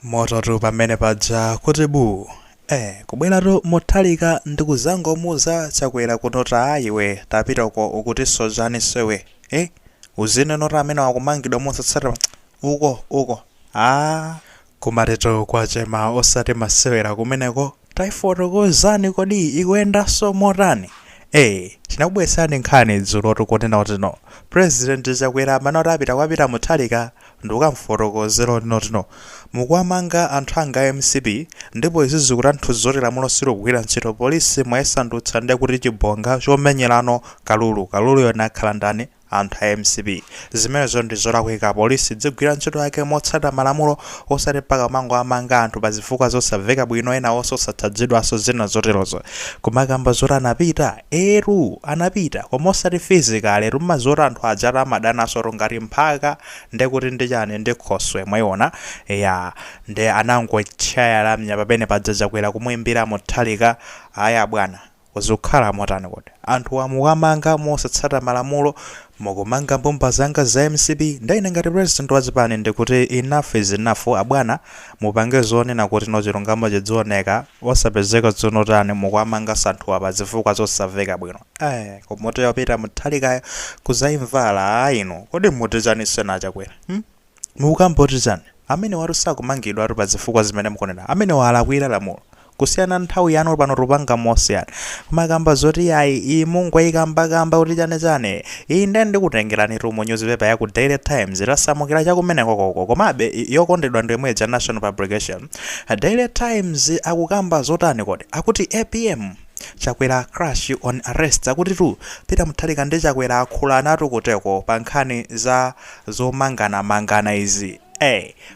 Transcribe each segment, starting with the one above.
Moto pamene paja kuti bu kubweratu Mutharika ndikuzangomuza Chakwera kunota ayiwe tapita ukuti sojani sewe uzinenota amene wakumangidwa mosatsata uko kumateto kwachema osati masewera kumeneko taifotokozani kodi ikuyendanso motani chinakubwesani nkhani dzulo tikunena kuti no President Chakwera amanoti apita Mutharika ndikamfotokozera notino mukwamanga anthu anga MCP ndipo izi zikutanthauza zoti lamulo silugwira ntchito polisi mwayesandutsa ndi kuti chibonga chomenyerano kalulu yona akhala ndani anthu a MCP zimenezo ndi zolakwika polisi dzigwira ntchito yake motsata malamulo osati mpaka mango amanga anthu pa zifukwa zosamveka bwino ena osatadzidwaso zina zoterozo kumakamba zoti anapita koma osati physically rumazoti anthu ajata amadanaso ngati mphaka ndekuti ndi chani ndi khoswe mwayiona ndi anangochaya lamnya pamene paja Chakwera kumuimbira Mutharika aya bwana uzikhala motani kuti anthu amukamanga mosatsata malamulo mukumanga mbumba zanga za MCP ndaine ngati president wa Japan ndikuti enough is enough abwana mupange zonena kuti no chilungamo chidzioneka osapezeka zonotani mukwamanga santhu apa zifukwa zosamveka bwino komoto yapita Mutharika kuzaimvala ino kodi mutizanise na Chakwera mukamboti chani amene warusa kumangidwa ari pa zifukwa zimene mukunena amene walakwira lamulo kusiyana nthawi yanu pano tupanga mosiyana kumakamba zoti ayi imungu ayikambakamba kuti chane inde ndikutengerani mu newspaper yaku Daily Times itasamukira chakumeneko koko komabe yokondedwa ndi imwe ya National Publication Daily Times akukamba zotani kodi akuti APM Chakwera crash on arrest akuti Peter Mutharika ndi Chakwera akhulana kuteko pa nkhani za zomangana izi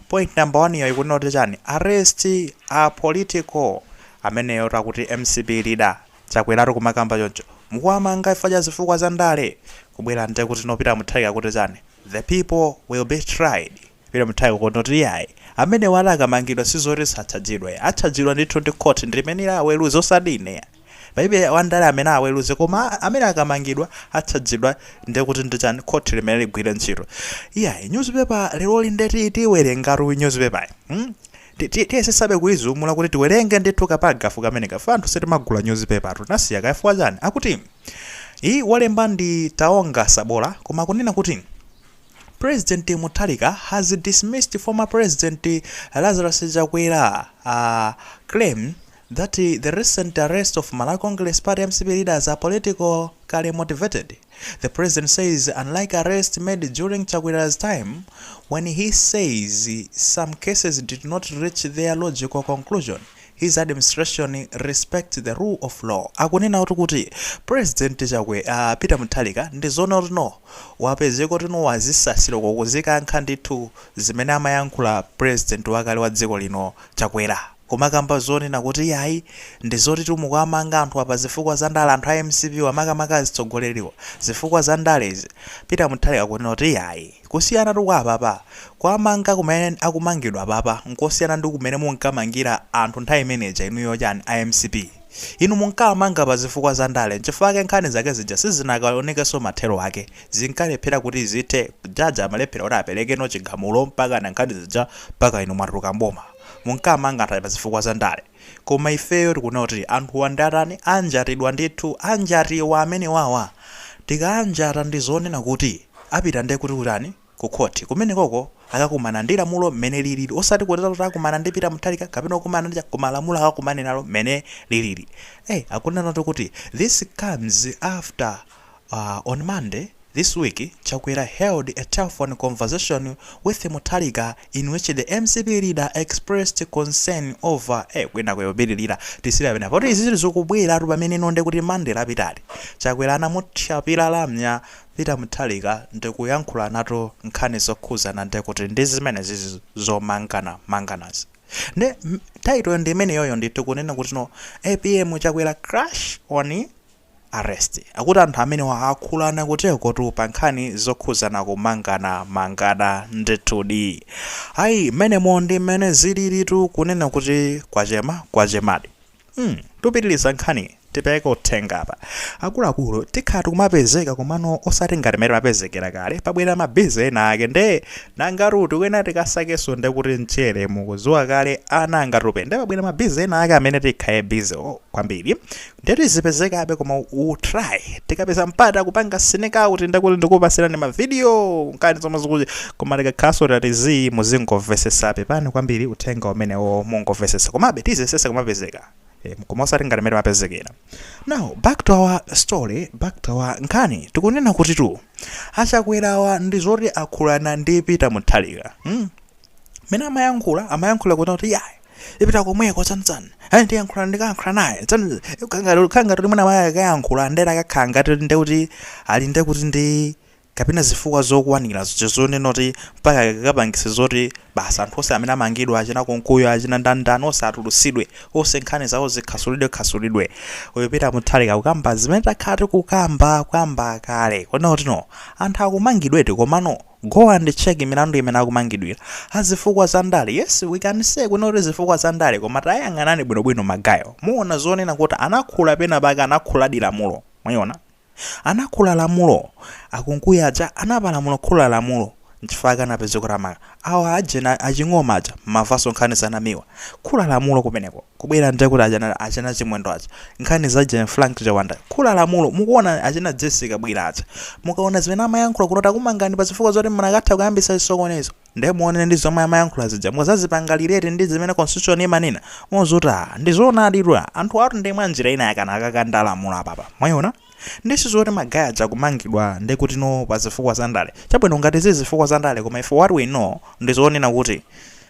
point number 1 yo ikunoti chani arrest a political ameneyo takuti MCP leader Chakwera kumakamba choncho mukwamanga ifa cha zifukwa za ndale kubwera nte kuti no Peter Mutharika kuti chani the people will be tried Peter Mutharika kunoti yayi amene wala akamangidwa sizoti satsadzidwa atsadzidwa ndithu ndi court ndimenera aweruzi osadine baibe wandale amene aweruze koma amene akamangidwa atsadzidwa ndekuti ndi chani court limene ligwire ntchito newspaper lero lindeti tiwerenga newspaper tiyesesabe kuizumula kuti tiwerenge ndithu kapagafu kamene kafa anthu seti magula newspaper tunasiya kaifua chani akuti walemba ndi Taonga Sabola koma kunena kuti President Mutharika has dismissed former President Lazarus Chakwera claim that the recent arrest of Kongelesi party MCP leaders are politically motivated. The president says, unlike arrests made during Chakwera's time, when he says some cases did not reach their logical conclusion, his administration respects the rule of law. Akunena kuti President Chakwera Peter Mutharika ndizona no wapezeko tino wazisasiro kokuzika nkhanditu zimene amayankhula president wakale wa dziko lino Chakwera kumakamba zonena kuti yayi ndizoti mukwamanga anthu apa zifukwa za ndale anthu a MCP wamakamaka zitsogoleriwa zifukwa za ndale izi Peter Mutharika kunena kuti yayi kusiyana ndi kwapapa kwamanga kumene akumangidwa papa nkosiyana ndi kumene munkamangira anthu nthawi imeneja inuyo chani a MCP inu munkamanga pa zifukwa za ndale nchifukwa nkhani zake zija sizinakaonekenso mathero ake zinkalephera kuti zithe jaja amalephera kuti apereke no chigamulo mpaka na nkhani zija mpaka inu mwatuluka mboma munkamanga pa zifukwa za ndale koma ifeyo tikuona kuti anthu wandarani anjatidwa ndithu anjatiwa amene wawa tikaanjata ndi zonena kuti apita ndi kuti kutani ku court kumene koko akakumana ndi lamulo mmene lilili osati kuti akumana ndi Peter Mutharika kapena kumana ndi koma lamulo akakumane nalo mmene lilili akunena kuti this comes after on Monday this week, Chakwera held a telephone conversation with Mutharika in which the MCP leader expressed concern over kwenda kuyobirira tisira bena poti izi zokubwera pamene nonde kuti Monday lapitali Chakwera anamuthapira lamnya Peter Mutharika ndikuyankhula nato nkhani zokhuzana ndekuti ndi zimene zizi zomanganazi ne title ndi imene yoyo ndithu kunena kuti no APM Chakwera crash on arrest akuti anthu amene waakhulana kuteko tu pa nkhani zokhuzana kumangana ndithudi menemo ndi mmene zilili tu kunena kuti kwachemadi tupitiliza nkhani tipeke uthenga apa akuluakulu tikhati kumapezeka komano osati ngati mmene mapezekera kale pabwera mabizi ena ake nde nangaruti kwena tikasakeso nde kuti mchere mukudziwa kale anangatupe nde pabwera mabizi ena ake amene tikhaye bizi kwambiri ndetu zipezekabe koma utry tikapeza mpata kupanga sinekauti ndekuti ndikupasirani mavidiyo nkani zomwe zikuti koma tikakhaso tatizi muzingovesesa pani kwambiri uthenga umenewo mungovesesa komabe tizesesa kumapezeka koma osati ngati mmene mapezekera. Now back to our story, back to our nkhani. Tikunena kuti tu achakwerawa ndi zoti akhulana ndi Peter Mutharika. Mene amayankhula kuti yayi ipita komweko tsantsana ndi yankhula ndikayankhula naye khanga kuti mwina maye akayankhula ndera akakhala ngati ndekuti ali ndekuti ndi kapena zifukwa zokwanira zonena kuti mpaka kakapangise zoti basa anthu onse amene amangidwa achina konkuyo achina ndandani onse atulusidwe onse nkhani zawo zikhasulidwe uyo Peter Mutharika kukamba zimene takhati kukamba kale kona kuti no anthu akumangidweti komano go and check milandu imene akumangidwira azifukwa za ndale. Yes, we can say kuna kuti zifukwa za ndale koma tayang'anani bwinobwino magayo muona zonena kuti anakhula pena pake anakhuladi lamulo mwayiona anakhula lamulo akunkuya aja anapalamulo khula lamulo nchifaka napezekera maka awa ajena aching'oma aja mavaso nkhani zanamiwa khula lamulo kumeneko kubwera nje kuti achana chimwendo aja nkhani za Jen Frank Jawanda khula lamulo mukuona achina Jessica bwira aja mukaona zimene amayankhula kunota kumangani pa zifukwa zoti mnakatha kuyambisa isokonezo nde muone ndi zomwe amayankhula zija muzazipangalirete ndi zimene constitution imanena mozuta ndi zona alirwa anthu atu ndi mwa njira ina yakana akakanda lamulo apapa mwayiona ndisi zoti magaya aja kumangidwa ndekuti no pa zifukwa za ndale chabwino ngati zifukwa za ndale koma if what we know ndi zonena kuti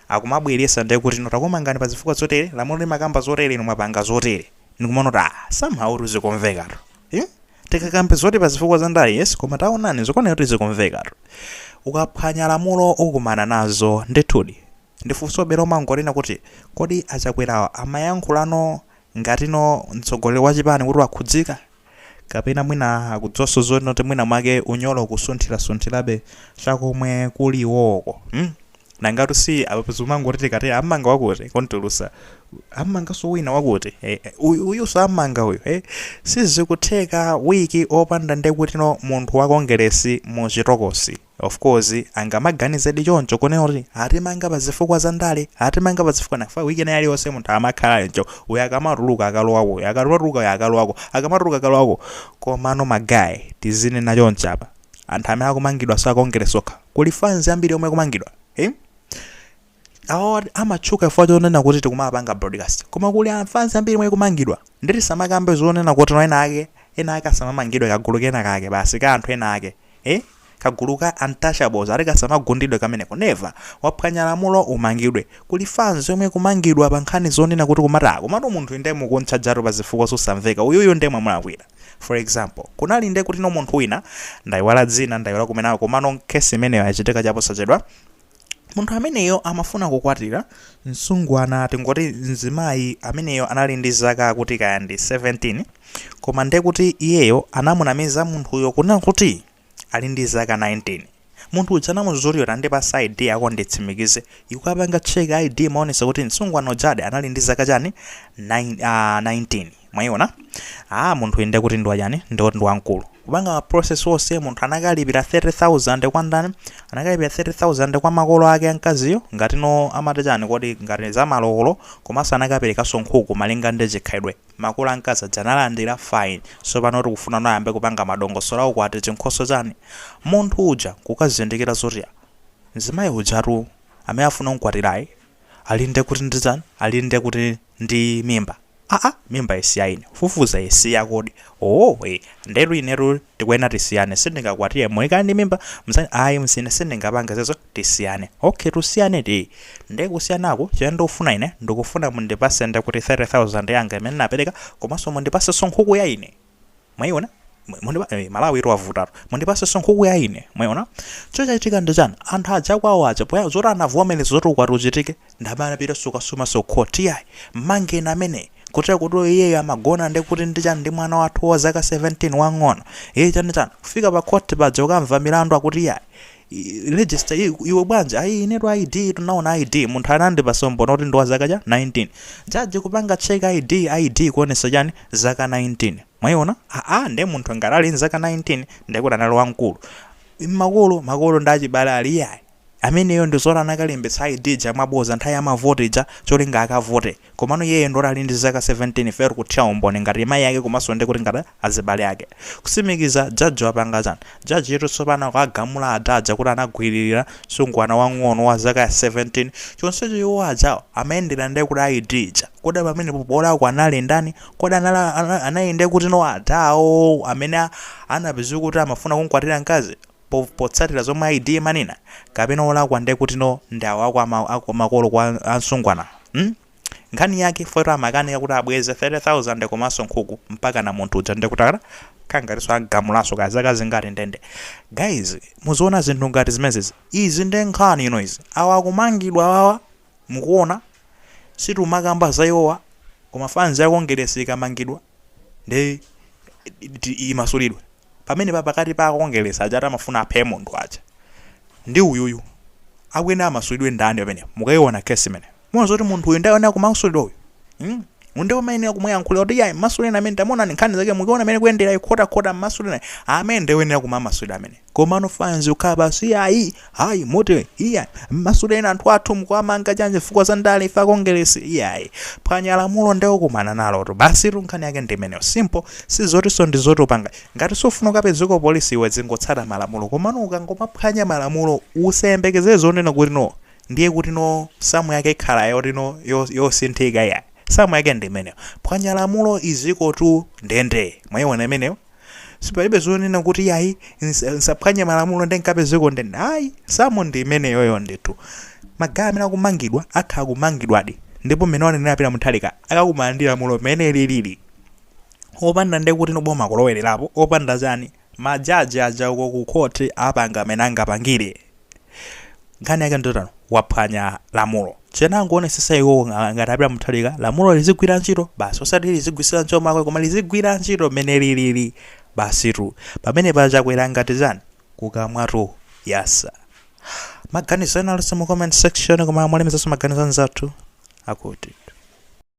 akumabweresa ndekuti no takumangani pa zifukwa zotere lamulo limakamba zotere ino mwapanga zotere ndikumona kuti somehow tizikomveka tikakambe zoti pa zifukwa za ndale yes koma taonani zokona kuti zikomveka ukaphwanya lamulo ukumana nazo ndithudi ndifunso bero mangolina kuti kodi achakwerawa amayankhulano ngatino mtsogoleri wa chipani kuti wakhudzika kapena mwina akudzoso zoti noti mwina mwake Unyolo kusunthirabe chakomwe kuliwoko nangatu si apapezumanga kuti kati amanga wakuti kontulusa amanga so wina wakuti uyu so amanga uyu sizikutheka wiki opanda ndekuti no munthu wa Kongelesi muchitokosi of course angamaganizedi choncho konena kuti atimanga pa zifukwa za ndale atimanga pa zifukwa nafa wiki na yaliyonse munthu amakhala ncho uyu akamatuluka akalowako akamatuluka komano magayi tizinena choncho apa anthu amene akumangidwa sa Kongelesi okha kuli fans ambiri omwe kumangidwa awo amatchuka ifo chonena kuti tikumapanga broadcast koma kuli fans ambiri omwe kumangidwa nditi samakambe zonena kuti no ena ake asamamangidwe kagulu kena kake basi ka anthu ena ake kagulu ka untouchables arika samagundidwe kameneko never waphwanya lamulo umangidwe kuli fans omwe kumangidwa pa nkhani zonena kuti kumata komano munthu inde mukuntcha jaro pa zifukwa zosamveka uyuyo ndemwe mwalakwira. For example kunali nde kuti no munthu wina ndayiwala dzina ndayiwala kumenako komano kesi imeneyo yachitika chaposachedwa munthu ameneyo amafuna kukwatira msungwana tingoti mzimayi ameneyo anali ndi zaka kuti kaya ndi 17 koma nde kuti iyeyo anamunamiza munthuyo kunena kuti ali ndi zaka 19 munthu uja namuzoliyota ndi pa ID yako nditsimikize ikapanga check ID maonesa kuti msungwana jade anali ndi zaka chani 19 mwayiona munthu inde kuti ndi wachani ndi wamkulu kupanga process wonse munthu anakalipira 30,000 kwa ndani anakalipira 30,000 kwa makolo ake ankaziyo ngati no amati chani kodi ngati za malolo komanso anakaperekaso nkhuku malinga ndi chikhalidwe makolo ankazi analandira fine so pano tikufuna noyambe kupanga madongosolo ukwati chinkhoso chani munthu uja kukazindikira zoti mzimayi ujatu amene afuna kukwatirayi ali nde kuti ndi chani ali nde kuti ndi mimba mimba isiya ine fufuza isiya kodi nderu ineru tikwena tisiyane sindingakwatire moyika ndi mimba msani msine sindingapanga zezo tisiyane tusiyane ti nde kusiyanako chendo ufuna ine ndikufuna mundipase nde kuti 30,000 yanga imene napereka komanso mundipase sonkhuku ya ine mwayiona Malawi iruwavutatu mundipase sonkhuku ya ine mwayiona chochachitika ndi chani anthu aja kwawo aja poya zoti anavomereza zoti ukwati uchitike ndamana pita sukasuma sokhoti yayi mangeni amene kuti iyeyo amagona ndi kuti ndichani ndi mwana wathu wa zaka 17 wang'ono chani kufika pa court paja ukamva milandu akuti register iwe bwanja ayi inetu ID tunaona ID munthu anandi pasombo noti ndi wa zaka cha 19 jaji kupanga check ID kuonesa chani zaka 19 mwayiona nde munthu ngalali zaka 19 ndekuti anali wamkulu makolo ndachibale aliyayi ameneyo ndizora analembetsa ID jamwaboza nthawi amavoti ja cholinga akavote komano yeye ndora ali ndi zaka 17 fero kuthya umboni ngati mayi yake komanso ndi kuti ngati azibale yake kusimikiza jaji wapanga chani jaji yetu tsopano akagamula adaja kuti anagwiririra sungwana wang'ono wa zaka 17 chonsecho iwo ajawo amayendera ndi kuti ID ja koda pamene pobolako anali ndani koda anayende kuti no adawo amene anapeza kuti amafuna kunkwatira mkazi potsatira zomwe ID manina kapena olakwa ndi kuti no ndawo ako makolo kwa ansungwana nkhani yake foto amakanika kuti abweze 30,000 komanso nkhuku mpaka na munthu uja ndi kuti kangatiso agamulaso kazaka zingati ndende guys muziona zinthu ngati zimezezi izi ndi nkhani ino izi awa akumangidwa awawa mukuona situmakamba za iwowa koma fanzi yakongelesi ikamangidwa ndi imasulidwe pamene pakati pa Kongelesi ajata amafuna aphe munthu aja ndi uyuyu akwena amasulidwe ndani pamene mukayiona kesi imene mwazo kuti munthu uyu ndaona kumasulidwe uyu unde umayenera kumwayankhulira kuti yayi masulidwe amene tamona nkhani zake mukaona amene kuyendera ikhota masulidwe amene ndiwenera kumamasulidwe amene komano fanzi ukhala basi yayi hayi mote iya masulidwe anthu athu mukamanga chanje chifukwa za ndale ifa Kongelesi iyayi phwanya lamulo ndewo kumana nalo to basi nkhani yake ndi imeneyo simple sizotiso ndi zotopanga ngati sofuna kapezeko polisi iwe zingotsata malamulo komano ukangomaphwanya malamulo usayembekeze zonena kuti no ndiye kuti no samu yake ikhala yoti no yosinthika yayi samu yake ndi imeneyo phwanya lamulo iziko tu ndende mwayiona imeneyo sipalibe zonena kuti yayi nsaphwanya malamulo ndi nkapezeko ndende hayi samu ndi imeneyoyo nditu magayi amene akumangidwa akhala kumangidwadi ndipo mmene wanenera pita Mutharika akakumalandira mulo mmene lilili opanda ndi kuti noboma kulowelerapo opanda chani majaji aja uko ku court apanga amene angapangire nkhani yake ndotano waphwanya lamulo chenangoonetsetsa iwo ngati apita Mutharika lamulo lizigwira ntchito basi osati lizigwisira ntchito makwe koma lizigwira ntchito mmene lilili basitu pamene pachakwera ngati chani kukamwatu yasa maganizo ena alusa mu comment section koma mwalemezanso maganizo anzathu akuti